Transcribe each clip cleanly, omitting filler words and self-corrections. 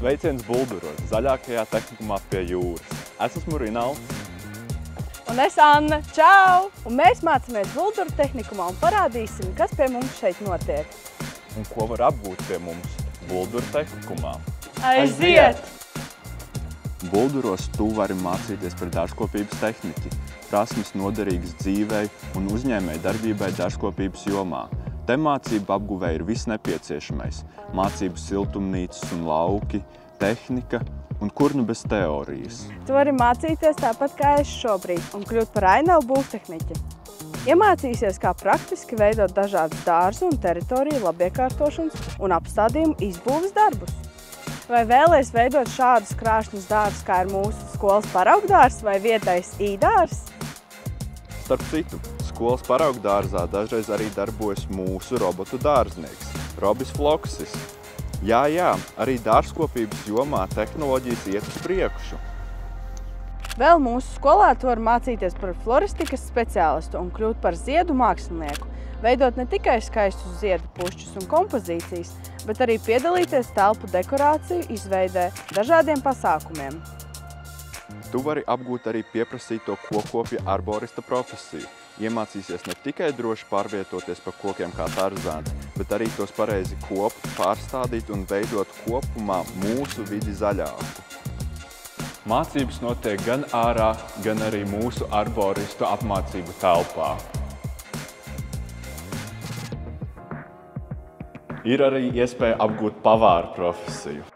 Sveiciens Bulduros, zaļākajā tehnikumā pie jūras. Es esmu Rinalds. Un es Anna. Čau! Un mēs mācāmies Bulduru tehnikumā un parādīsim, kas pie mums šeit notiek. Un ko var apgūt pie mums Bulduru tehnikumā. Aiziet! Bulduros tu vari mācīties par dārzkopības tehniku, prasmes noderīgas dzīvei un uzņēmēju darbībai dārzkopības jomā. Te mācību apguvē ir viss nepieciešamais – mācību siltumnīcas un lauki, tehnika un kur nu bez teorijas. Tu vari mācīties tāpat kā es šobrīd un kļūt par ainavu būvtehniķi. Iemācīsies, kā praktiski veidot dažādus dārzu un teritoriju labiekārtošanas un apstādījumu izbūves darbus. Vai vēlies veidot šādus krāšņus dārzus, kā ir mūsu skolas paraugdārs vai vietējs īdārs? Starp citu, skolas paraugdārzā dažreiz arī darbojas mūsu robotu dārznieks – Robis Floksis. Jā, arī dārzkopības jomā tehnoloģijas iet uz priekšu. Vēl mūsu skolā tu vari mācīties par floristikas speciālistu un kļūt par ziedu mākslinieku, veidot ne tikai skaistus ziedu pušķus un kompozīcijas, bet arī piedalīties telpu dekorāciju izveidē dažādiem pasākumiem. Tu vari apgūt arī pieprasīto kokopja arborista profesiju. Iemācīsies ne tikai droši pārvietoties pa kokiem kā tarzāns, bet arī tos pareizi kopt, pārstādīt un veidot kopumā mūsu vidi zaļāku. Mācības notiek gan ārā, gan arī mūsu arboristu apmācību telpā. Ir arī iespēja apgūt pavāru profesiju.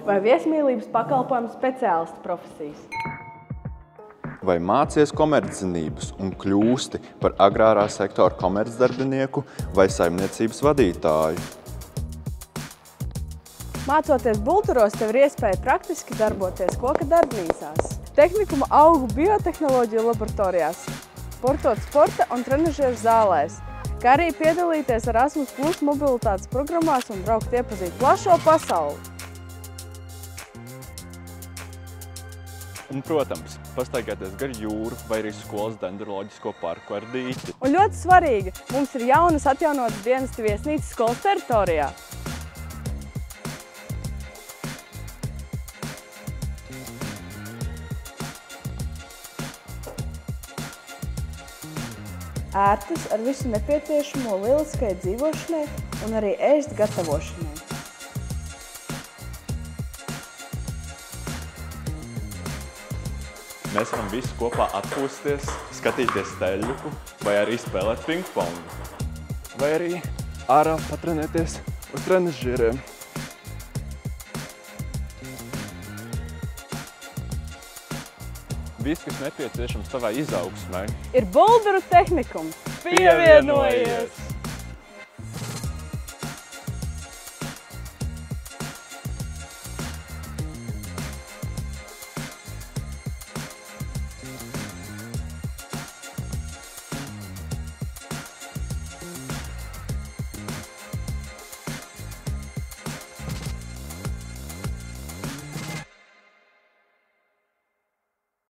Vai viesmīlības pakalpojumu speciālista profesijas. Vai mācies komerczinības un kļūsti par agrārā sektora komercdarbinieku vai saimniecības vadītāju. Mācoties Bulduros, tev ir iespēja praktiski darboties koka darbnīcās, tehnikuma augu biotehnoloģiju laboratorijās, sportot sporta un trenažieru zālēs, kā arī piedalīties Erasmus Plus mobilitātes programmās un braukt iepazīt plašo pasauli. Un, protams, pastaigāties gar jūru vai arī skolas dendroloģisko parku ar dīķi. Un ļoti svarīgi, mums ir jaunas atjaunotas dienesta viesnīcas skolas teritorijā. Ērtas ar visu nepieciešamo lieliskai dzīvošanai un arī ēst gatavošanai. Mēs varam visi kopā atpūsties, skatīties teļuku vai arī spēlēt pingpongu. Vai arī ārā patrenēties uz trenažieriem. Viss, kas nepieciešams tavai izaugsmai, ir Bulduru tehnikums. Pievienojies!